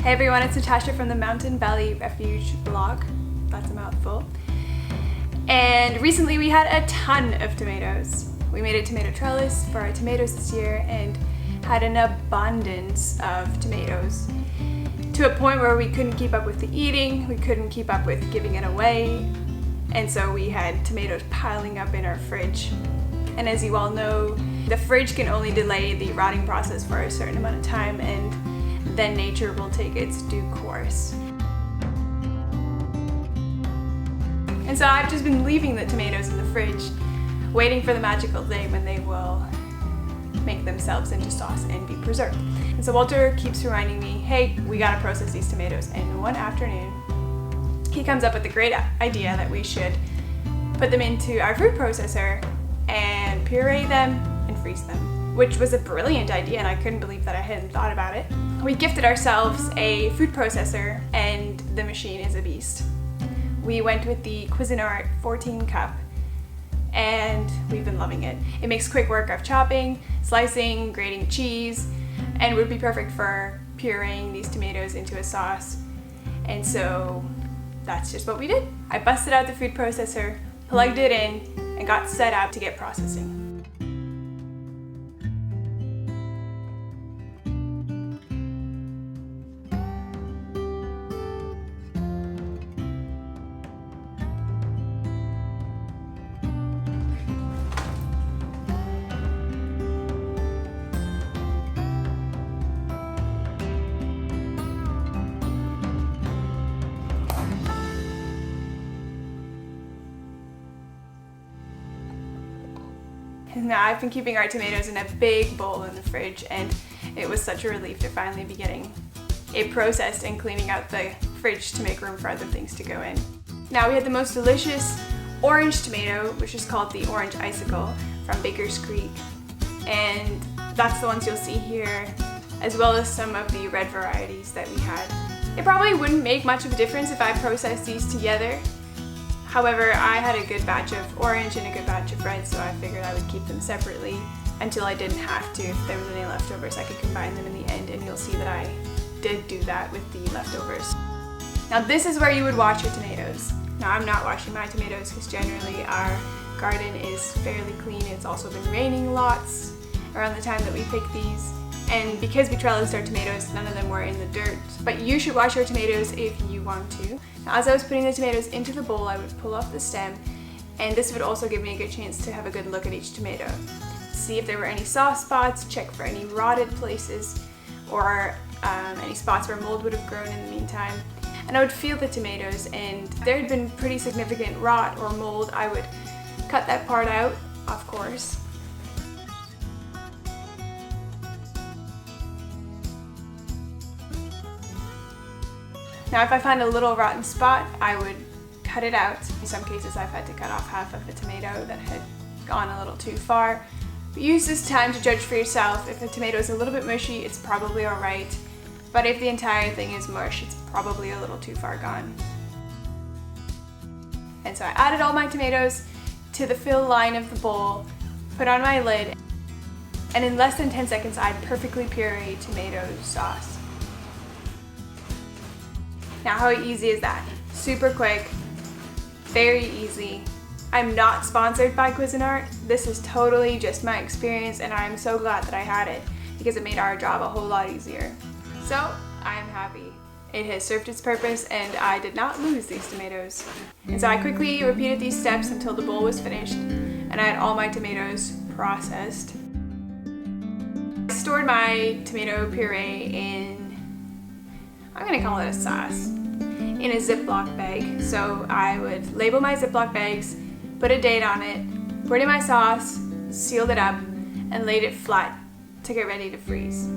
Hey everyone, it's Natasha from the Mountain Valley Refuge blog. That's a mouthful. And recently we had a ton of tomatoes. We made a tomato trellis for our tomatoes this year and had an abundance of tomatoes to a point where we couldn't keep up with the eating, we couldn't keep up with giving it away, and so we had tomatoes piling up in our fridge. And as you all know, the fridge can only delay the rotting process for a certain amount of time, and then nature will take its due course. And so I've just been leaving the tomatoes in the fridge, waiting for the magical day when they will make themselves into sauce and be preserved. And so Walter keeps reminding me, hey, we gotta process these tomatoes. And one afternoon, he comes up with the great idea that we should put them into our food processor and puree them and freeze them, which was a brilliant idea, and I couldn't believe that I hadn't thought about it. We gifted ourselves a food processor, and the machine is a beast. We went with the Cuisinart 14 cup, and we've been loving it. It makes quick work of chopping, slicing, grating cheese, and would be perfect for pureeing these tomatoes into a sauce. And so that's just what we did. I busted out the food processor, plugged it in, and got set up to get processing. Now I've been keeping our tomatoes in a big bowl in the fridge, and it was such a relief to finally be getting it processed and cleaning out the fridge to make room for other things to go in. Now we had the most delicious orange tomato, which is called the Orange Icicle from Baker's Creek, and that's the ones you'll see here, as well as some of the red varieties that we had. It probably wouldn't make much of a difference if I processed these together. However, I had a good batch of orange and a good batch of red, so I figured I would keep them separately until I didn't have to. If there was any leftovers, I could combine them in the end, and you'll see that I did do that with the leftovers. Now this is where you would wash your tomatoes. Now I'm not washing my tomatoes because generally our garden is fairly clean. It's also been raining lots around the time that we pick these. And because we trellised our tomatoes, none of them were in the dirt. But you should wash your tomatoes if you want to. Now, as I was putting the tomatoes into the bowl, I would pull off the stem, and this would also give me a good chance to have a good look at each tomato. See if there were any soft spots, check for any rotted places, or any spots where mold would have grown in the meantime. And I would feel the tomatoes, and if there had been pretty significant rot or mold, I would cut that part out, of course. Now if I find a little rotten spot, I would cut it out. In some cases I've had to cut off half of a tomato that had gone a little too far. But use this time to judge for yourself. If the tomato is a little bit mushy, it's probably alright. But if the entire thing is mush, it's probably a little too far gone. And so I added all my tomatoes to the fill line of the bowl, put on my lid, and in less than 10 seconds I had perfectly pureed tomato sauce. Now how easy is that? Super quick, very easy. I'm not sponsored by Cuisinart. This is totally just my experience, and I'm so glad that I had it because it made our job a whole lot easier. So I'm happy. It has served its purpose, and I did not lose these tomatoes. And so I quickly repeated these steps until the bowl was finished, and I had all my tomatoes processed. I stored my tomato puree in, I'm gonna call it a sauce, in a Ziploc bag. So I would label my Ziploc bags, put a date on it, put in my sauce, sealed it up, and laid it flat to get ready to freeze.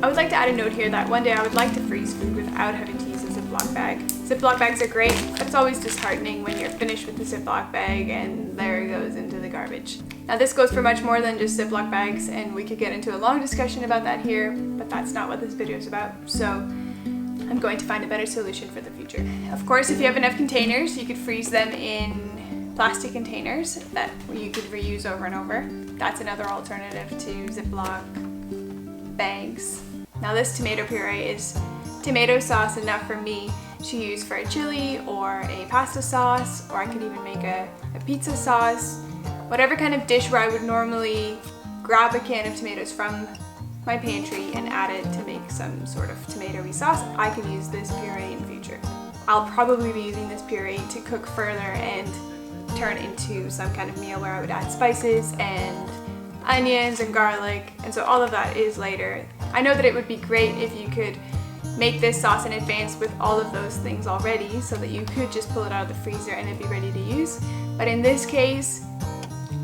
I would like to add a note here that one day I would like to freeze food without having to use a Ziploc bag. Ziploc bags are great, but it's always disheartening when you're finished with the Ziploc bag and there it goes into the garbage. Now this goes for much more than just Ziploc bags, and we could get into a long discussion about that here, but that's not what this video is about, so I'm going to find a better solution for the future. Of course, if you have enough containers, you could freeze them in plastic containers that you could reuse over and over. That's another alternative to Ziploc bags. Now this tomato puree is tomato sauce enough for me to use for a chili or a pasta sauce, or I could even make a pizza sauce. Whatever kind of dish where I would normally grab a can of tomatoes from my pantry and add it to make some sort of tomatoey sauce, I can use this puree in future. I'll probably be using this puree to cook further and turn into some kind of meal where I would add spices and onions and garlic, and so all of that is later. I know that it would be great if you could make this sauce in advance with all of those things already so that you could just pull it out of the freezer and it'd be ready to use. But in this case,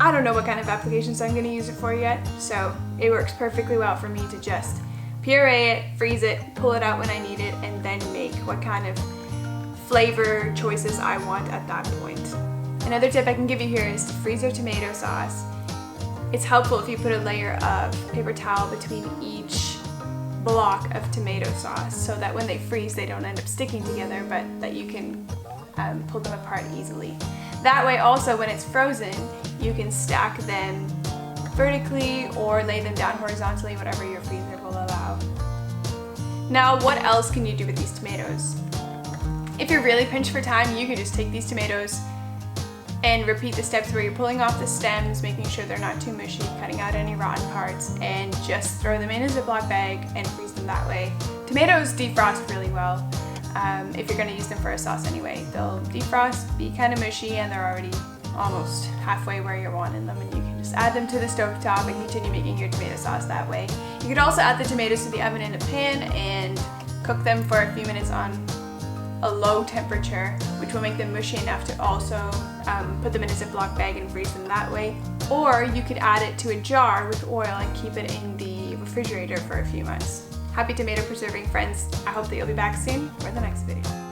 I don't know what kind of applications I'm going to use it for yet, so it works perfectly well for me to just puree it, freeze it, pull it out when I need it, and then make what kind of flavor choices I want at that point. Another tip I can give you here is to freeze your tomato sauce. It's helpful if you put a layer of paper towel between each block of tomato sauce so that when they freeze they don't end up sticking together, but that you can pull them apart easily. That way also when it's frozen you can stack them vertically or lay them down horizontally, whatever your freezer will allow. Now what else can you do with these tomatoes? If you're really pinched for time, you can just take these tomatoes and repeat the steps where you're pulling off the stems, making sure they're not too mushy, cutting out any rotten parts, and just throw them in a Ziploc bag and freeze them that way. Tomatoes defrost really well. If you're going to use them for a sauce anyway, they'll defrost, be kind of mushy, and they're already almost halfway where you're wanting them, and you can just add them to the stovetop and continue making your tomato sauce that way. You could also add the tomatoes to the oven in a pan and cook them for a few minutes on a low temperature, which will make them mushy enough to also put them in a Ziploc bag and freeze them that way. Or you could add it to a jar with oil and keep it in the refrigerator for a few months. Happy tomato preserving, friends. I hope that you'll be back soon for the next video.